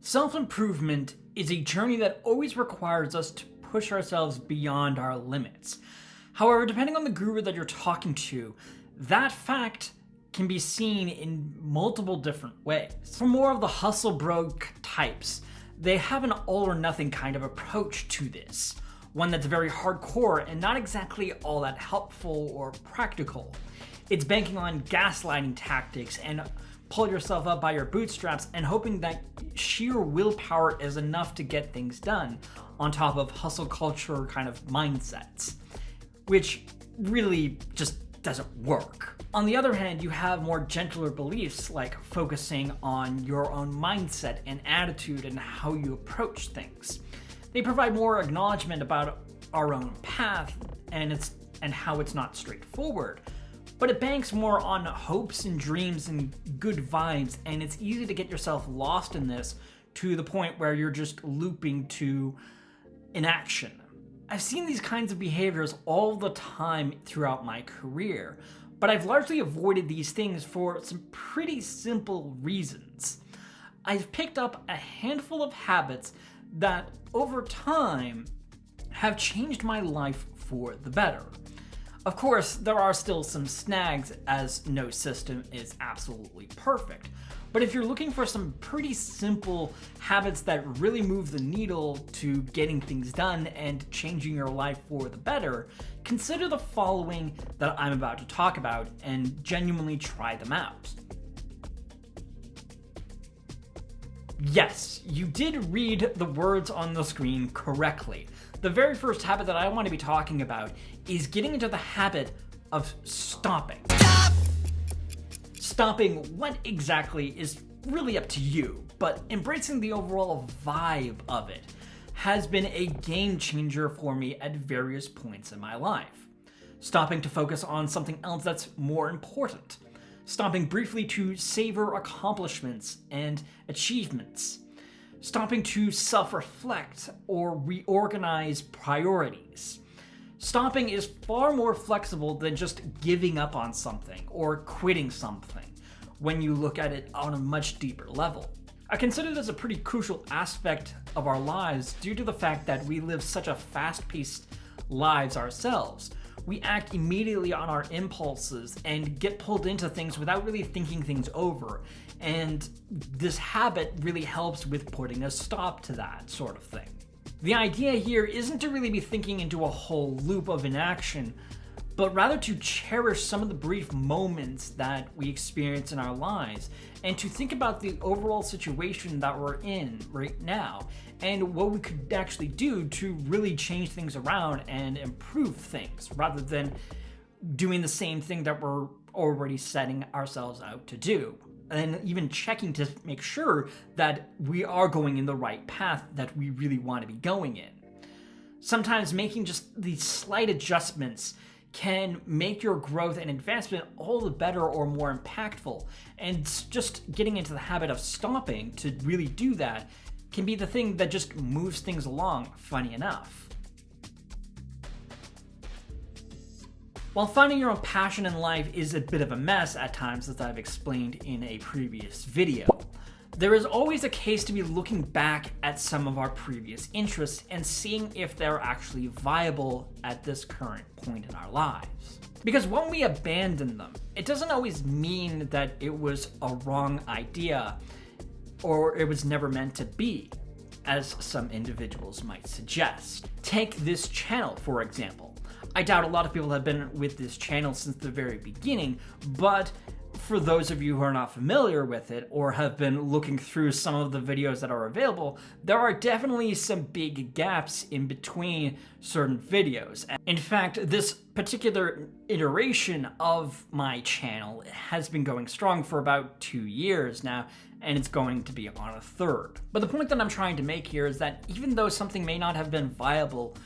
Self-improvement is a journey that always requires us to push ourselves beyond our limits. However, depending on the guru that you're talking to, that fact can be seen in multiple different ways. For more of the hustle broke types, they have an all or nothing kind of approach to this, one that's very hardcore and not exactly all that helpful or practical. It's banking on gaslighting tactics and pull yourself up by your bootstraps and hoping that sheer willpower is enough to get things done, on top of hustle culture kind of mindsets, which really just doesn't work. On the other hand, you have more gentler beliefs like focusing on your own mindset and attitude and how you approach things. They provide more acknowledgement about our own path and how it's not straightforward, but it banks more on hopes and dreams and good vibes, and it's easy to get yourself lost in this to the point where you're just looping to inaction. I've seen these kinds of behaviors all the time throughout my career, but I've largely avoided these things for some pretty simple reasons. I've picked up a handful of habits that, over time, have changed my life for the better. Of course, there are still some snags, as no system is absolutely perfect. But if you're looking for some pretty simple habits that really move the needle to getting things done and changing your life for the better, consider the following that I'm about to talk about and genuinely try them out. Yes, you did read the words on the screen correctly. The very first habit that I want to be talking about is getting into the habit of stopping. Stopping what exactly is really up to you, but embracing the overall vibe of it has been a game changer for me at various points in my life. Stopping to focus on something else that's more important. Stopping briefly to savor accomplishments and achievements. Stopping to self-reflect or reorganize priorities. Stopping is far more flexible than just giving up on something or quitting something when you look at it on a much deeper level. I consider this a pretty crucial aspect of our lives due to the fact that we live such a fast-paced lives ourselves. We act immediately on our impulses and get pulled into things without really thinking things over. And this habit really helps with putting a stop to that sort of thing. The idea here isn't to really be thinking into a whole loop of inaction, but rather to cherish some of the brief moments that we experience in our lives and to think about the overall situation that we're in right now and what we could actually do to really change things around and improve things rather than doing the same thing that we're already setting ourselves out to do. And even checking to make sure that we are going in the right path that we really want to be going in. Sometimes making just these slight adjustments can make your growth and advancement all the better or more impactful. And just getting into the habit of stopping to really do that can be the thing that just moves things along, funny enough. While finding your own passion in life is a bit of a mess at times, as I've explained in a previous video, there is always a case to be looking back at some of our previous interests and seeing if they're actually viable at this current point in our lives. Because when we abandon them, it doesn't always mean that it was a wrong idea or it was never meant to be, as some individuals might suggest. Take this channel, for example. I doubt a lot of people have been with this channel since the very beginning, but for those of you who are not familiar with it or have been looking through some of the videos that are available, there are definitely some big gaps in between certain videos. In fact, this particular iteration of my channel has been going strong for about 2 years now, and it's going to be on a third. But the point that I'm trying to make here is that even though something may not have been viable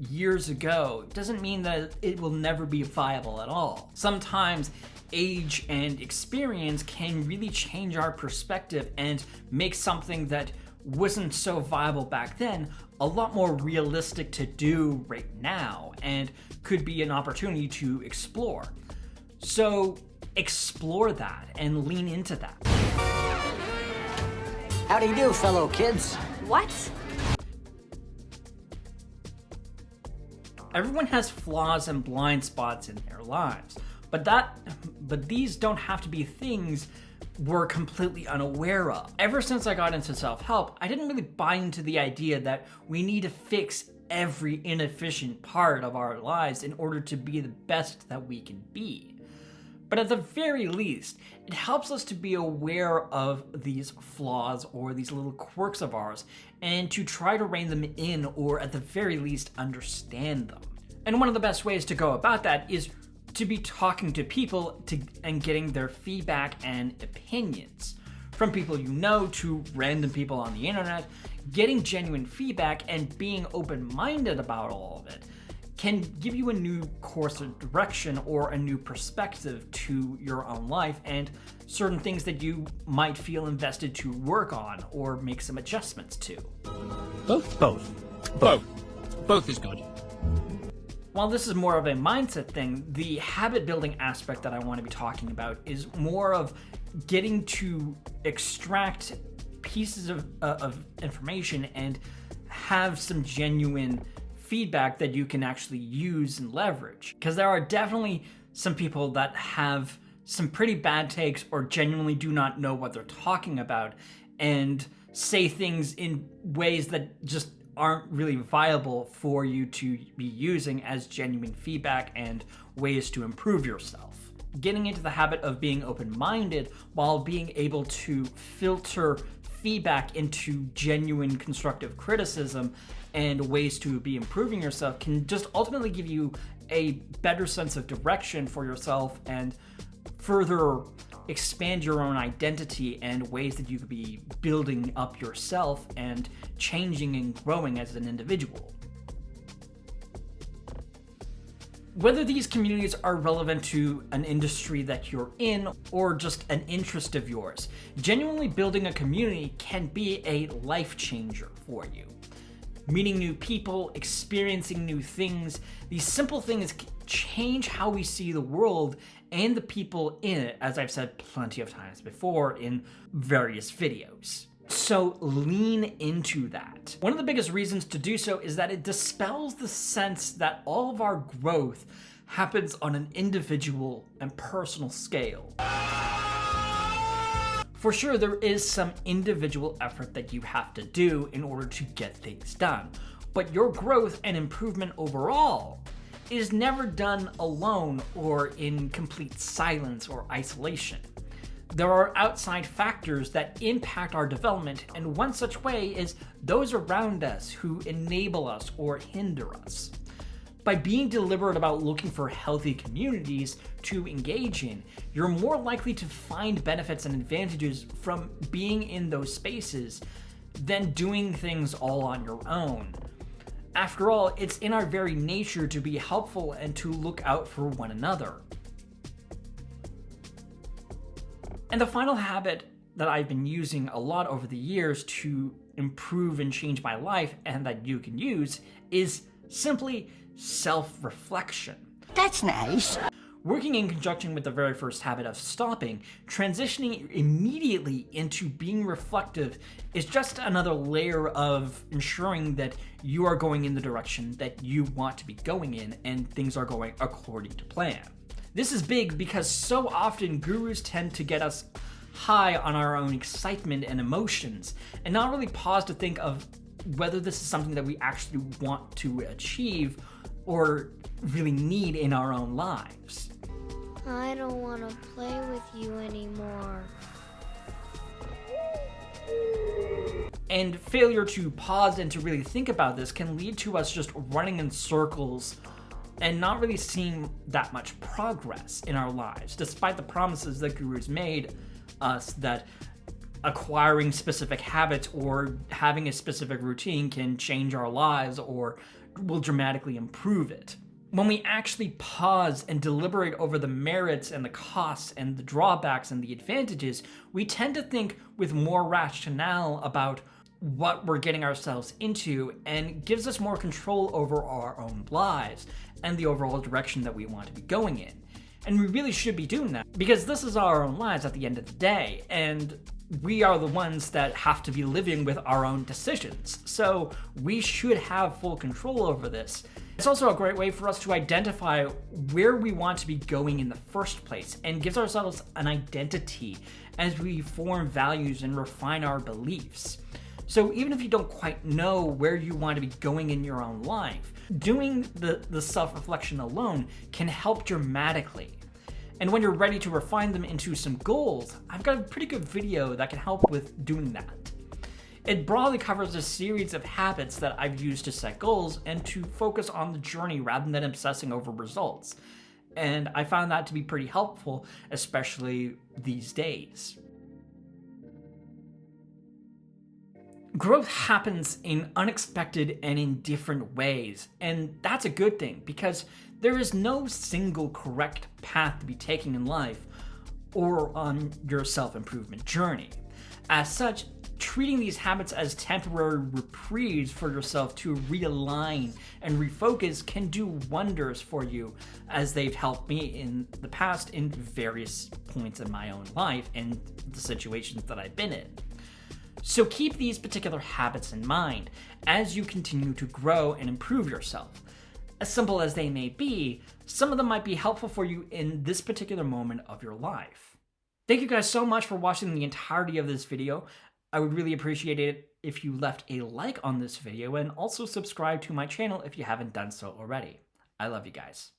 years ago, it doesn't mean that it will never be viable at all. Sometimes age and experience can really change our perspective and make something that wasn't so viable back then a lot more realistic to do right now and could be an opportunity to explore. So explore that and lean into that. How do you do, fellow kids? What? Everyone has flaws and blind spots in their lives, but these don't have to be things we're completely unaware of. Ever since I got into self-help, I didn't really buy into the idea that we need to fix every inefficient part of our lives in order to be the best that we can be. But at the very least, it helps us to be aware of these flaws or these little quirks of ours and to try to rein them in, or at the very least understand them. And one of the best ways to go about that is to be talking to people and getting their feedback and opinions. From people you know to random people on the internet, getting genuine feedback and being open-minded about all of it can give you a new course of direction or a new perspective to your own life and certain things that you might feel invested to work on or make some adjustments to. Both is good. While this is more of a mindset thing, the habit building aspect that I want to be talking about is more of getting to extract pieces of information and have some genuine feedback that you can actually use and leverage. Because there are definitely some people that have some pretty bad takes or genuinely do not know what they're talking about and say things in ways that just aren't really viable for you to be using as genuine feedback and ways to improve yourself. Getting into the habit of being open-minded while being able to filter feedback into genuine constructive criticism and ways to be improving yourself can just ultimately give you a better sense of direction for yourself and further expand your own identity and ways that you could be building up yourself and changing and growing as an individual. Whether these communities are relevant to an industry that you're in or just an interest of yours, genuinely building a community can be a life changer for you. Meeting new people, experiencing new things, these simple things change how we see the world and the people in it, as I've said plenty of times before in various videos. So lean into that. One of the biggest reasons to do so is that it dispels the sense that all of our growth happens on an individual and personal scale. For sure, there is some individual effort that you have to do in order to get things done, but your growth and improvement overall is never done alone or in complete silence or isolation. There are outside factors that impact our development, and one such way is those around us who enable us or hinder us. By being deliberate about looking for healthy communities to engage in, you're more likely to find benefits and advantages from being in those spaces than doing things all on your own. After all, it's in our very nature to be helpful and to look out for one another. And the final habit that I've been using a lot over the years to improve and change my life, and that you can use, is simply self-reflection. That's nice. Working in conjunction with the very first habit of stopping, transitioning immediately into being reflective is just another layer of ensuring that you are going in the direction that you want to be going in and things are going according to plan. This is big because so often gurus tend to get us high on our own excitement and emotions and not really pause to think of whether this is something that we actually want to achieve or really need in our own lives. I don't want to play with you anymore. And failure to pause and to really think about this can lead to us just running in circles and not really seeing that much progress in our lives, despite the promises that gurus made us that acquiring specific habits or having a specific routine can change our lives or will dramatically improve it. When we actually pause and deliberate over the merits and the costs and the drawbacks and the advantages, we tend to think with more rationale about what we're getting ourselves into and gives us more control over our own lives and the overall direction that we want to be going in. And we really should be doing that because this is our own lives at the end of the day, and we are the ones that have to be living with our own decisions. So we should have full control over this. It's also a great way for us to identify where we want to be going in the first place and gives ourselves an identity as we form values and refine our beliefs. So even if you don't quite know where you want to be going in your own life, doing the self-reflection alone can help dramatically. And when you're ready to refine them into some goals, I've got a pretty good video that can help with doing that. It broadly covers a series of habits that I've used to set goals and to focus on the journey rather than obsessing over results. And I found that to be pretty helpful, especially these days. Growth happens in unexpected and in different ways, and that's a good thing because there is no single correct path to be taken in life or on your self-improvement journey. As such, treating these habits as temporary reprieves for yourself to realign and refocus can do wonders for you, as they've helped me in the past in various points in my own life and the situations that I've been in. So keep these particular habits in mind as you continue to grow and improve yourself. As simple as they may be, some of them might be helpful for you in this particular moment of your life. Thank you guys so much for watching the entirety of this video. I would really appreciate it if you left a like on this video and also subscribe to my channel if you haven't done so already. I love you guys.